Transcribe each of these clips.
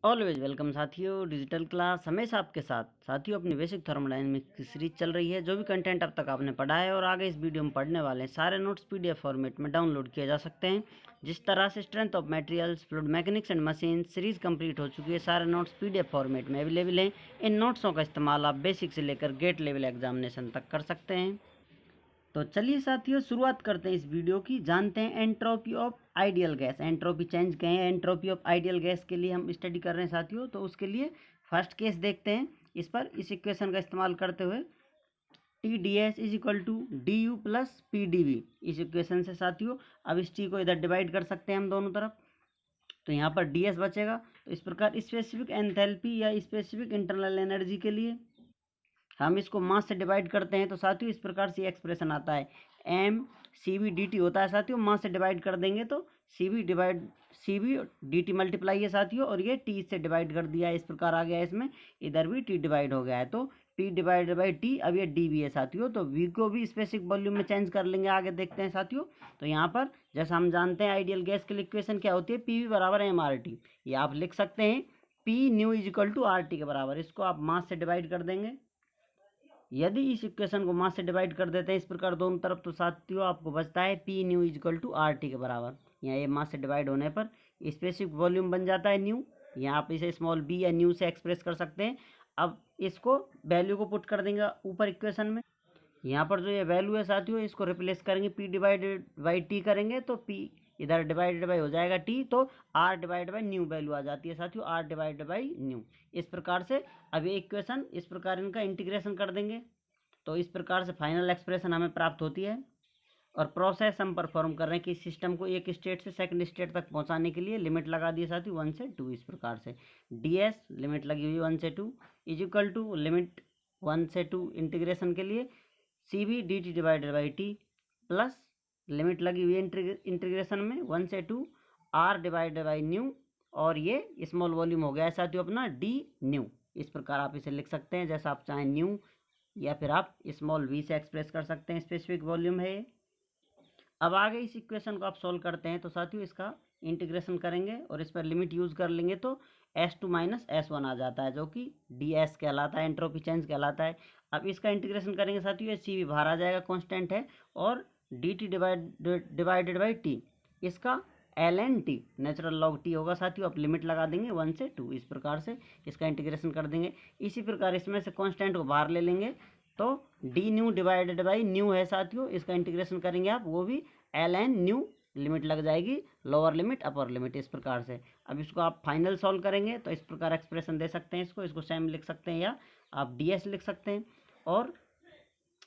Always welcome साथियों, digital class हमेशा आपके साथ। साथियों, अपनी बेसिक थर्मोडायनेमिक्स की सीरीज चल रही है। जो भी कंटेंट अब तक आपने पढ़ा है और आगे इस वीडियो में पढ़ने वाले हैं, सारे नोट्स पीडीएफ फॉर्मेट में डाउनलोड किए जा सकते हैं। जिस तरह से strength of materials, fluid mechanics and machine series complete हो चुकी है, सारे नोट्स पीडीएफ फॉर्मेट में अवेलेबल हैं। इन नोट्सों का इस्तेमाल आप बेसिक से लेकर गेट लेवल एग्जामिनेशन तक कर सकते हैं। तो चलिए साथियों, शुरुआत करते हैं इस वीडियो की। जानते हैं entropy of ideal gas. Entropy change कहें, एंट्रोपी ऑफ आइडियल गैस के लिए हम स्टडी कर रहे हैं साथियों। तो उसके लिए फर्स्ट केस देखते हैं। इस पर इस इक्वेशन का इस्तेमाल करते हुए T D S is equal to D U plus P D V, इस इक्वेशन से साथियों अब इस टी को इधर डिवाइड कर सकते हैं हम दोनों तरफ। तो यहाँ पर डी एस बचेगा। तो इस प्रकार स्पेसिफिक एंथैल्पी या स्पेसिफिक इंटरनल एनर्जी के लिए हम इसको मास से डिवाइड करते हैं। तो साथियों इस प्रकार से एक्सप्रेशन आता है, M C V D T होता है साथियों। मास से डिवाइड कर देंगे तो C V D T multiply है साथियों, और ये टी से डिवाइड कर दिया है। इस प्रकार आ गया है, इसमें इधर भी टी डिवाइड हो गया है। तो पी डिवाइडेड बाई टी, अब ये डी वी है साथियों। तो वी को भी स्पेसिफिक वॉल्यूम में चेंज कर लेंगे, आगे देखते हैं साथियों। तो यहाँ पर जैसा हम जानते हैं आइडियल गैस के लिए इक्वेशन क्या होती है, पी वी बराबर एम आर टी। ये आप लिख सकते हैं P nu is equal to R T के बराबर। इसको आप मास से डिवाइड कर देंगे। यदि इस इक्वेशन को मास से डिवाइड कर देते हैं इस प्रकार दोनों तरफ, तो साथियों आपको बचता है P nu is equal to R T के बराबर। यहाँ ये मास से डिवाइड होने पर स्पेसिफिक वॉल्यूम बन जाता है न्यू। यहाँ आप इसे स्मॉल बी या न्यू से एक्सप्रेस कर सकते हैं। अब इसको वैल्यू को पुट कर देंगे ऊपर इक्वेशन में। यहाँ पर जो ये वैल्यू है साथियों, इसको रिप्लेस करेंगे, पी डिवाइडेड बाई टी करेंगे तो पी इधर डिवाइडेड बाई हो जाएगा टी, तो R divide by new value आ जाती है साथियों, आर डिवाइडेड बाई न्यू। इस प्रकार से अब ये इक्वेशन इस प्रकार इनका इंटीग्रेशन कर देंगे। तो इस प्रकार से फाइनल एक्सप्रेशन हमें प्राप्त होती है। और प्रोसेस हम परफॉर्म कर रहे हैं कि सिस्टम को एक स्टेट से सेकंड स्टेट तक पहुंचाने के लिए लिमिट लगा दी साथी 1 से 2। इस प्रकार से डी एस लिमिट लगी हुई 1 से 2 इज इक्वल टू लिमिट 1 से 2 इंटीग्रेशन के लिए C B D T divided by T plus limit लगी हुई इंटीग्रेशन में 1 से 2 आर डिवाइडेड बाई न्यू, और ये स्मॉल वॉल्यूम हो गया है साथियों अपना डी न्यू। इस प्रकार आप इसे लिख सकते हैं जैसा आप चाहें, न्यू, या फिर आप स्मॉल वी से एक्सप्रेस कर सकते हैं, स्पेसिफिक वॉल्यूम है ये। अब आगे इस इक्वेशन को आप सॉल्व करते हैं तो साथियों इसका इंटीग्रेशन करेंगे और इस पर लिमिट यूज़ कर लेंगे तो S2 माइनस S1 आ जाता है, जो कि DS कहलाता है, एंट्रोपी चेंज कहलाता है। अब इसका इंटीग्रेशन करेंगे साथियों, ये सी भी बाहर आ जाएगा, कांस्टेंट है, और D T divided by T, इसका ln T natural log T होगा साथियों। आप लिमिट लगा देंगे 1 से 2, इस प्रकार से इसका इंटीग्रेशन कर देंगे। इसी प्रकार इसमें से कांस्टेंट को बाहर ले लेंगे तो D new divided by new है साथियों, इसका इंटीग्रेशन करेंगे आप, वो भी ln न्यू, लिमिट लग जाएगी लोअर लिमिट अपर लिमिट, इस प्रकार से। अब इसको आप फाइनल सॉल्व करेंगे तो इस प्रकार एक्सप्रेशन दे सकते हैं, इसको सेम लिख सकते हैं या आप ds लिख सकते हैं। और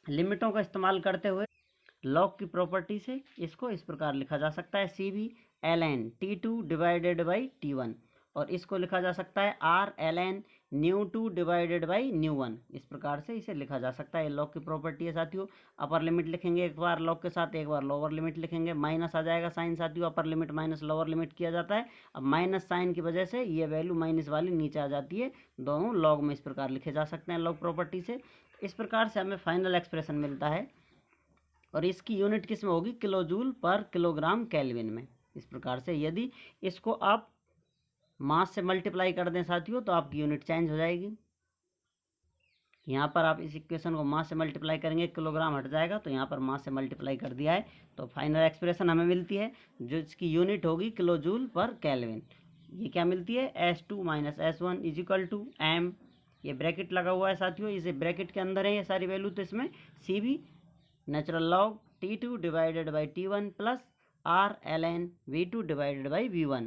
लिमिटों का इस्तेमाल करते हुए लॉग की प्रॉपर्टी से इसको इस प्रकार लिखा जा सकता है C B ln T2 divided by T1, और इसको लिखा जा सकता है R ln nu 2 divided by nu 1। इस प्रकार से इसे लिखा जा सकता है, लॉग की प्रॉपर्टी है साथियों। अपर लिमिट लिखेंगे एक बार लॉग के साथ, एक बार लोअर लिमिट लिखेंगे, माइनस आ जाएगा साइन साथियों, upper limit minus lower limit किया जाता है। अब माइनस साइन की वजह से ये वैल्यू माइनस वाली नीचे आ जाती है, दोनों लॉग में इस प्रकार लिखे जा सकते हैं लॉग प्रॉपर्टी से। इस प्रकार से हमें फाइनल एक्सप्रेशन मिलता है, और इसकी यूनिट किस में होगी, किलो जूल पर किलोग्राम केल्विन में। इस प्रकार से यदि इसको आप मास से मल्टीप्लाई कर दें साथियों तो आपकी यूनिट चेंज हो जाएगी। यहाँ पर आप इस इक्वेशन को मास से मल्टीप्लाई करेंगे, किलोग्राम हट जाएगा, तो यहाँ पर मास से मल्टीप्लाई कर दिया है, तो फाइनल एक्सप्रेशन हमें मिलती है जो इसकी यूनिट होगी किलो जूल पर केल्विन। ये क्या मिलती है, S2 minus S1 is equal to M, ये ब्रैकेट लगा हुआ है साथियों, इसे ब्रैकेट के अंदर है ये सारी वैल्यू, तो इसमें C B natural log T2 divided by T1 plus R ln V2 divided by V1।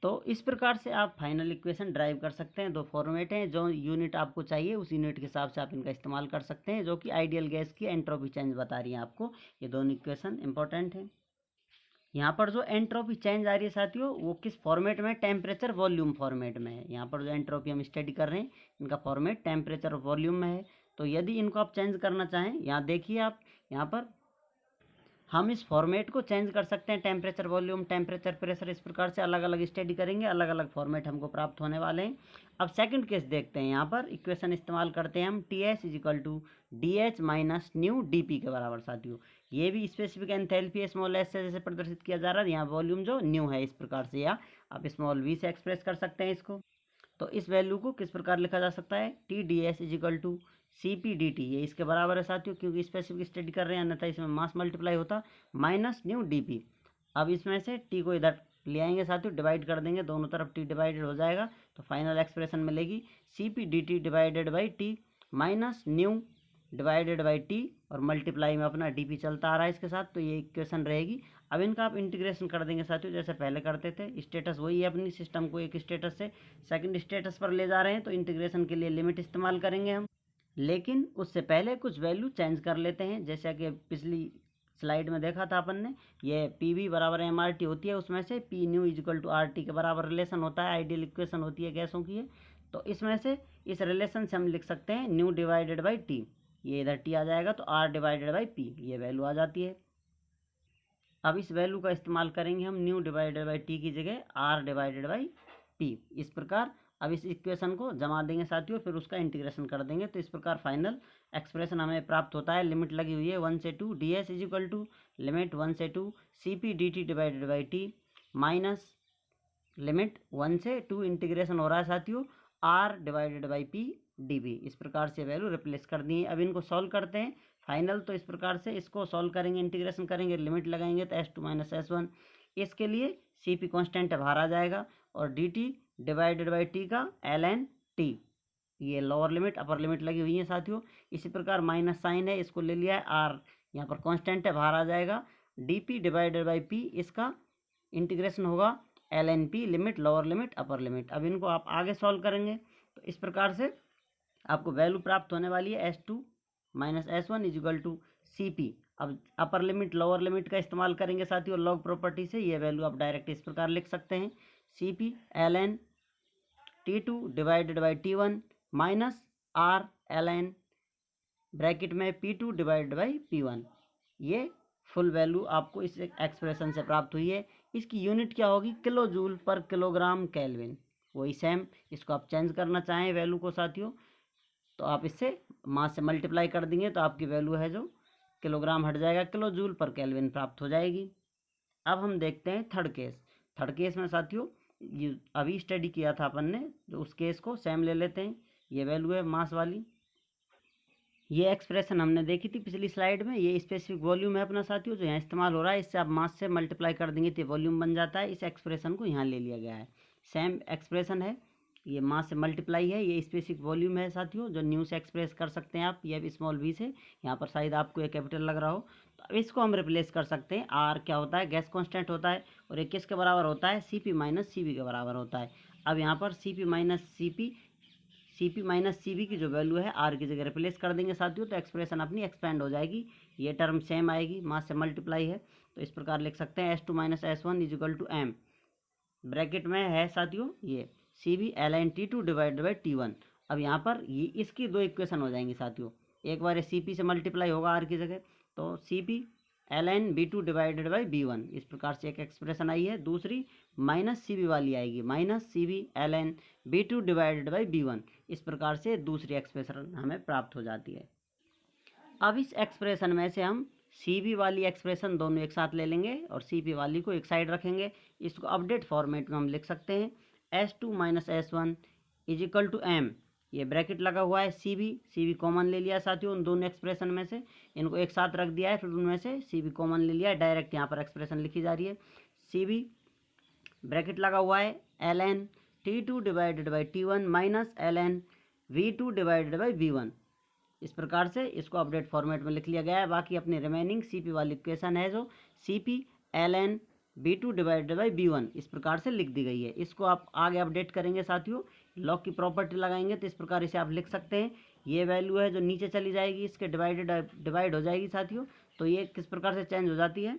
तो इस प्रकार से आप फाइनल इक्वेशन ड्राइव कर सकते हैं। दो फॉर्मेट हैं, जो यूनिट आपको चाहिए उस यूनिट के हिसाब से आप इनका इस्तेमाल कर सकते हैं, जो कि आइडियल गैस की एंट्रोपी चेंज बता रही है आपको। ये दोनों इक्वेशन इंपॉर्टेंट हैं। यहाँ पर जो एंट्रोपी चेंज आ रही है साथियों, वो किस फॉर्मेट में, टेम्परेचर वॉल्यूम फॉर्मेट में है। यहाँ पर जो एंट्रोपी हम स्टडी कर रहे हैं इनका फॉर्मेट टेम्परेचर वॉल्यूम में है। तो यदि इनको आप चेंज करना चाहें, यहाँ देखिए आप, यहाँ पर हम इस फॉर्मेट को चेंज कर सकते हैं, टेम्परेचर वॉल्यूम, टेम्परेचर प्रेशर, इस प्रकार से अलग अलग स्टडी करेंगे, अलग अलग फॉर्मेट हमको प्राप्त होने वाले हैं। अब सेकंड केस देखते हैं। यहाँ पर इक्वेशन इस्तेमाल करते हैं हम T S is equal to D H minus nu D P के बराबर साथियों। ये भी स्पेसिफिक एंथैल्पी स्मॉल एस से जैसे प्रदर्शित किया जा रहा है, यहाँ वॉल्यूम जो न्यू है, इस प्रकार से, या आप स्मॉल v से एक्सप्रेस कर सकते हैं इसको। तो इस वैल्यू को किस प्रकार लिखा जा सकता है, T D S is equal to C P D T, ये इसके बराबर है साथियों, क्योंकि स्पेसिफिक स्टडी कर रहे हैं, अन्यथा इसमें मास मल्टीप्लाई होता माइनस न्यू डी पी। अब इसमें से टी को इधर ले आएंगे साथियों, डिवाइड कर देंगे, दोनों तरफ टी डिवाइडेड हो जाएगा, तो फाइनल एक्सप्रेशन मिलेगी C P D T divided by T minus nu divided by T, और मल्टीप्लाई में अपना डी पी चलता आ रहा है इसके साथ, तो ये इक्वेशन रहेगी। अब इनका आप इंटीग्रेशन कर देंगे साथियों, जैसे पहले करते थे। स्टेटस वही है, अपनी सिस्टम को एक स्टेटस से सेकंड स्टेटस पर ले जा रहे हैं, तो इंटीग्रेशन के लिए लिमिट इस्तेमाल करेंगे हम, लेकिन उससे पहले कुछ वैल्यू चेंज कर लेते हैं। जैसा कि पिछली स्लाइड में देखा था अपन ने, ये पी वी बराबर एम आर टी होती है, उसमें से P nu is equal to R T के बराबर रिलेशन होता है, आइडियल इक्वेशन होती है गैसों की है। तो इसमें से इस रिलेशन से हम लिख सकते हैं न्यू डिवाइडेड बाई टी, ये इधर टी आ जाएगा, तो आर डिवाइडेड बाई पी ये वैल्यू आ जाती है। अब इस वैल्यू का इस्तेमाल करेंगे हम न्यू डिवाइडेड बाई टी की जगह आर डिवाइडेड बाई पी, इस प्रकार। अब इस इक्वेशन को जमा देंगे साथियों, फिर उसका इंटीग्रेशन कर देंगे, तो इस प्रकार फाइनल एक्सप्रेशन हमें प्राप्त होता है। लिमिट लगी हुई है 1 से 2 D S is equal to limit 1 से 2 C P D T divided by T minus limit 1 से 2 इंटीग्रेशन हो रहा है साथियों R divided by P D B. इस प्रकार से वैल्यू रिप्लेस कर दी है। अब इनको सॉल्व करते हैं फाइनल, तो इस प्रकार से इसको सॉल्व करेंगे, इंटीग्रेशन करेंगे, लिमिट लगाएंगे, तो s2 माइनस s1, इसके लिए सी पी कॉन्स्टेंट बाहर आ जाएगा, और D T divided by T का एल एन टी, ये लोअर लिमिट अपर लिमिट लगी हुई है साथियों। इसी प्रकार माइनस साइन है, इसको ले लिया है, आर यहाँ पर कॉन्स्टेंट है, बाहर आ जाएगा, D P divided by P, इसका इंटीग्रेशन होगा L N P, limit lower limit upper limit. अब इनको आप आगे सॉल्व करेंगे, तो इस प्रकार से आपको वैल्यू प्राप्त होने वाली है S2 minus S1 is equal to C P. अब अपर लिमिट लोअर लिमिट का इस्तेमाल करेंगे साथियों लॉग प्रॉपर्टी से, ये वैल्यू आप डायरेक्ट इस प्रकार लिख सकते हैं, C P L N T two divided by T one minus R L N bracket में P two divided by P one. ये फुल वैल्यू आपको इस एक्सप्रेशन से प्राप्त हुई है। इसकी यूनिट क्या होगी, किलो जूल पर किलोग्राम केल्विन, वही सेम। इसको आप चेंज करना चाहें वैल्यू को साथियों, तो आप इससे मास से मल्टीप्लाई कर देंगे, तो आपकी वैल्यू है जो किलोग्राम हट जाएगा, किलो जूल पर केल्विन प्राप्त हो जाएगी। अब हम देखते हैं थर्ड केस। थर्ड केस में साथियों ये अभी स्टडी किया था अपन ने, जो उस केस को सेम ले लेते हैं। ये वैल्यू है मास वाली, ये एक्सप्रेशन हमने देखी थी पिछली स्लाइड में, ये स्पेसिफिक वॉल्यूम है अपना साथियों जो यहाँ इस्तेमाल हो रहा है। इससे आप मास से मल्टीप्लाई कर देंगे तो वॉल्यूम बन जाता है। इस एक्सप्रेशन को यहाँ ले लिया गया है, सेम एक्सप्रेशन है, ये मास से मल्टीप्लाई है, ये स्पेसिफिक वॉल्यूम है साथियों जो न्यू से एक्सप्रेस कर सकते हैं आप, ये भी स्मॉल वी से, यहाँ पर शायद आपको ये कैपिटल लग रहा हो। तो अब इसको हम रिप्लेस कर सकते हैं। आर क्या होता है, गैस कॉन्स्टेंट होता है, और ये किसके बराबर होता है, C P minus C B के बराबर होता है। अब यहाँ पर C P minus C B की जो वैल्यू है आर की जगह रिप्लेस कर देंगे साथियों, तो एक्सप्रेशन अपनी एक्सपेंड हो जाएगी, ये टर्म सेम आएगी, मास से मल्टीप्लाई है। तो इस प्रकार लिख सकते हैं S2 minus S1 is equal to M, bracket में है साथियों ये C B L N T two divided by T one. अब यहाँ पर ये इसकी दो इक्वेशन हो जाएंगी साथियों, एक बार सी पी से मल्टीप्लाई होगा आर की जगह, तो C P L N B two divided by B one, इस प्रकार से एक एक्सप्रेशन आई है। दूसरी माइनस सी बी वाली आएगी, minus C B L N B two divided by B one, इस प्रकार से दूसरी एक्सप्रेशन हमें प्राप्त हो जाती है। अब इस एक्सप्रेशन में से हम सी बी वाली एक्सप्रेशन दोनों एक साथ ले लेंगे और सी पी वाली को एक साइड रखेंगे। इसको अपडेट फॉर्मेट में हम लिख सकते हैं S2 minus S1 is equal to M, ये ब्रैकेट लगा हुआ है, सी बी कॉमन ले लिया साथियों उन दोनों एक्सप्रेशन में से, इनको एक साथ रख दिया है, फिर उनमें से सी बी कॉमन ले लिया है, डायरेक्ट यहाँ पर एक्सप्रेशन लिखी जा रही है। सी बी ब्रैकेट लगा हुआ है L N T two divided by T one minus L N V two divided by V one, इस प्रकार से इसको अपडेट फॉर्मेट में लिख लिया गया है। बाकी अपनी रिमेनिंग सी पी वाली इक्वेशन है जो C P L N B two divided by B one, इस प्रकार से लिख दी गई है। इसको आप आगे अपडेट करेंगे साथियों, लॉग की प्रॉपर्टी लगाएंगे, तो इस प्रकार इसे आप लिख सकते हैं। ये वैल्यू है जो नीचे चली जाएगी, इसके डिवाइड हो जाएगी साथियों, तो ये किस प्रकार से चेंज हो जाती है,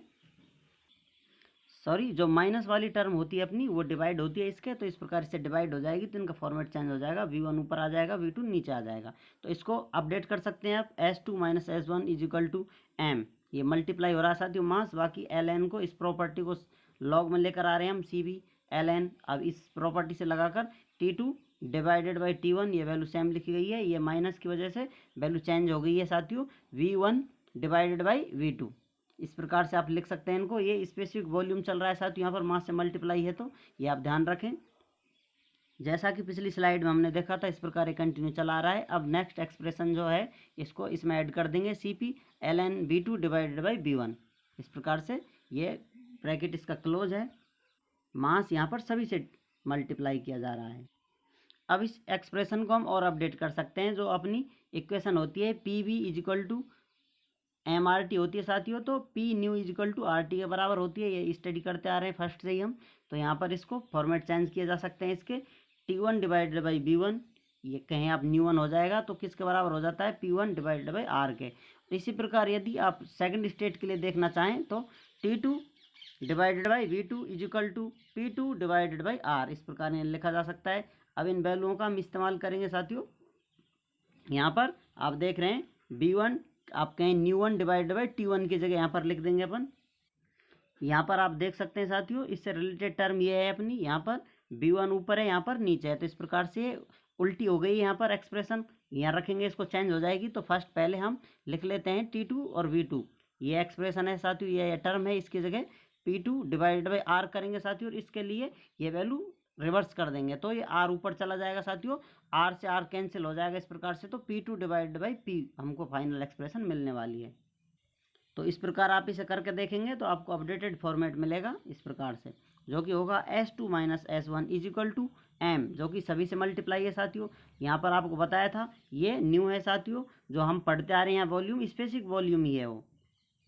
सॉरी जो माइनस वाली टर्म होती है अपनी वो डिवाइड होती है इसके, तो इस प्रकार से डिवाइड हो जाएगी, तो इनका फॉर्मेट चेंज हो जाएगा, V1 ऊपर आ जाएगा, V2 नीचे आ जाएगा। तो इसको अपडेट कर सकते हैं आप, S2 minus S1 is equal to M, ये मल्टीप्लाई हो रहा है साथियों मास, बाकी एल एन को इस प्रॉपर्टी को लॉग में लेकर आ रहे हैं हम, सी बी एल एन, अब इस प्रॉपर्टी से लगाकर T2 डिवाइडेड बाई T1, ये वैल्यू सेम लिखी गई है, ये माइनस की वजह से वैल्यू चेंज हो गई है साथियों, V1 डिवाइडेड बाई V2, इस प्रकार से आप लिख सकते हैं इनको। ये स्पेसिफिक वॉल्यूम चल रहा है साथियों, यहाँ पर मास से मल्टीप्लाई है, तो ये आप ध्यान रखें। जैसा कि पिछली स्लाइड में हमने देखा था, इस प्रकार ये कंटिन्यू चला आ रहा है। अब नेक्स्ट एक्सप्रेशन जो है इसको इसमें ऐड कर देंगे, CP ln V2 divided by V1। इस प्रकार से ये ब्रैकेट इसका क्लोज है। मास यहाँ पर सभी से मल्टीप्लाई किया जा रहा है। अब इस एक्सप्रेशन को हम और अपडेट कर सकते हैं। जो अपनी इक्वेशन होती है PV = MRT होती है साथियों, तो P न्यू = RT के बराबर होती है। ये स्टडी करते आ रहे हैं फर्स्ट से ही हम। तो यहाँ पर इसको फॉर्मेट चेंज किया जा सकते हैं इसके, T1 डिवाइडेड बाई V1। ये कहीं आप न्यू 1 हो जाएगा तो किसके बराबर हो जाता है, P1 डिवाइडेड बाई R के। इसी प्रकार यदि आप सेकंड स्टेट के लिए देखना चाहें तो T2 divided by V2 = P2 divided by R, इस प्रकार लिखा जा सकता है। अब इन वैल्यूओं का हम इस्तेमाल करेंगे साथियों। यहाँ पर आप देख रहे हैं V1 आप कहें न्यू 1 डिवाइडेड बाई T1 की जगह यहाँ पर लिख देंगे अपन। यहाँ पर आप देख सकते हैं साथियों, इससे रिलेटेड टर्म ये है अपनी, यहाँ पर V1 ऊपर है, यहाँ पर नीचे है, तो इस प्रकार से उल्टी हो गई यहाँ पर एक्सप्रेशन। यहाँ रखेंगे इसको, चेंज हो जाएगी। तो फर्स्ट पहले हम लिख लेते हैं T2 और V2। ये एक्सप्रेशन है साथियों, ये टर्म है, इसकी जगह P2 डिवाइडेड बाई R करेंगे साथियों, और इसके लिए ये वैल्यू रिवर्स कर देंगे तो ये R ऊपर चला जाएगा साथियों, R से R कैंसिल हो जाएगा इस प्रकार से। तो P2 डिवाइडेड बाई P हमको फाइनल एक्सप्रेशन मिलने वाली है। तो इस प्रकार आप इसे करके देखेंगे तो आपको अपडेटेड फॉर्मेट मिलेगा इस प्रकार से, जो कि होगा S2 - S1 = M, जो कि सभी से मल्टीप्लाई है साथियों। यहाँ पर आपको बताया था ये न्यू है साथियों, जो हम पढ़ते आ रहे हैं वॉल्यूम, स्पेसिफिक वॉल्यूम ही है वो,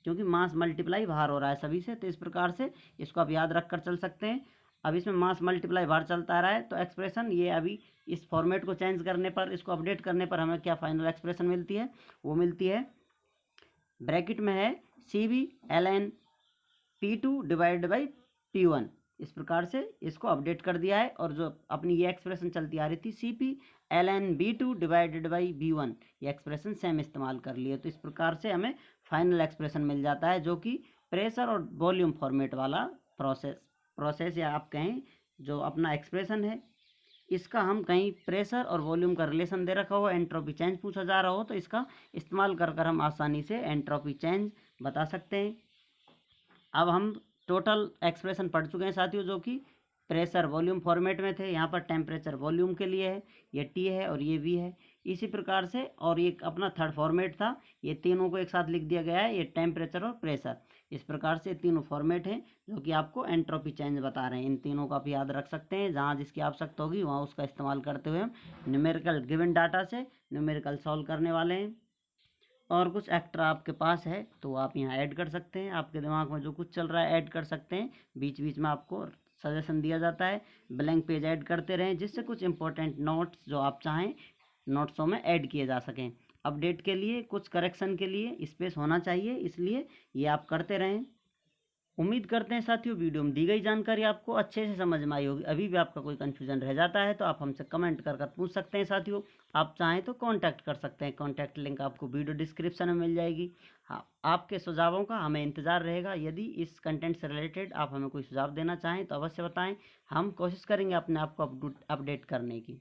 क्योंकि मास मल्टीप्लाई बाहर हो रहा है सभी से। तो इस प्रकार से इसको आप याद रख कर चल सकते हैं। अब इसमें मास मल्टीप्लाई बाहर चलता आ रहा है, तो एक्सप्रेशन ये अभी इस फॉर्मेट को चेंज करने पर, इसको अपडेट करने पर हमें क्या फाइनल एक्सप्रेशन मिलती है, वो मिलती है ब्रैकेट में है CP ln P2 divided by P1। इस प्रकार से इसको अपडेट कर दिया है। और जो अपनी ये एक्सप्रेशन चलती आ रही थी CP ln V2 divided by V1, ये एक्सप्रेशन सेम इस्तेमाल कर लिए। तो इस प्रकार से हमें फाइनल एक्सप्रेशन मिल जाता है, जो कि प्रेशर और वॉल्यूम फॉर्मेट वाला प्रोसेस या आप कहें जो अपना एक्सप्रेशन है, इसका हम कहीं प्रेशर और वॉल्यूम का रिलेशन दे रखा हो, एंट्रोपी चेंज पूछा जा रहा हो, तो इसका इस्तेमाल कर कर हम आसानी से एंट्रोपी चेंज बता सकते हैं। अब हम टोटल एक्सप्रेशन पढ़ चुके हैं साथियों, जो कि प्रेशर वॉल्यूम फॉर्मेट में थे। यहाँ पर टेम्परेचर वॉल्यूम के लिए है, ये T है और ये V है। इसी प्रकार से और ये अपना थर्ड फॉर्मेट था, ये तीनों को एक साथ लिख दिया गया है, ये टेम्परेचर और प्रेशर। इस प्रकार से तीनों फॉर्मेट हैं जो कि आपको एंट्रोपी चेंज बता रहे हैं। इन तीनों का आप याद रख सकते हैं, जहाँ जिसकी आवश्यकता होगी वहाँ उसका इस्तेमाल करते हुए हम न्यूमेरिकल गिवन डाटा से न्यूमेरिकल सॉल्व करने वाले हैं। और कुछ एक्स्ट्रा आपके पास है तो आप यहाँ ऐड कर सकते हैं, आपके दिमाग में जो कुछ चल रहा है ऐड कर सकते हैं। बीच बीच में आपको सजेशन दिया जाता है, ब्लैंक पेज ऐड करते रहें, जिससे कुछ इंपॉर्टेंट नोट्स जो आप चाहें नोट्सों में ऐड किए जा सकें। अपडेट के लिए, कुछ करेक्शन के लिए स्पेस होना चाहिए, इसलिए ये आप करते रहें। उम्मीद करते हैं साथियों वीडियो में दी गई जानकारी आपको अच्छे से समझ में आई होगी। अभी भी आपका कोई कन्फ्यूजन रह जाता है तो आप हमसे कमेंट कर कर पूछ सकते हैं साथियों। आप चाहें तो कांटेक्ट कर सकते हैं, कांटेक्ट लिंक आपको वीडियो डिस्क्रिप्शन में मिल जाएगी। हाँ, आपके सुझावों का हमें इंतज़ार रहेगा। यदि इस कंटेंट से रिलेटेड आप हमें कोई सुझाव देना चाहें तो अवश्य बताएं, हम कोशिश करेंगे अपने आप को अपडेट करने की।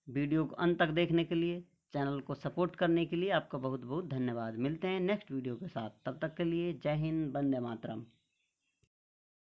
वीडियो को अंत तक देखने के लिए, चैनल को सपोर्ट करने के लिए आपका बहुत बहुत धन्यवाद। मिलते हैं नेक्स्ट वीडियो के साथ, तब तक के लिए जय हिंद, वंदे मातरम।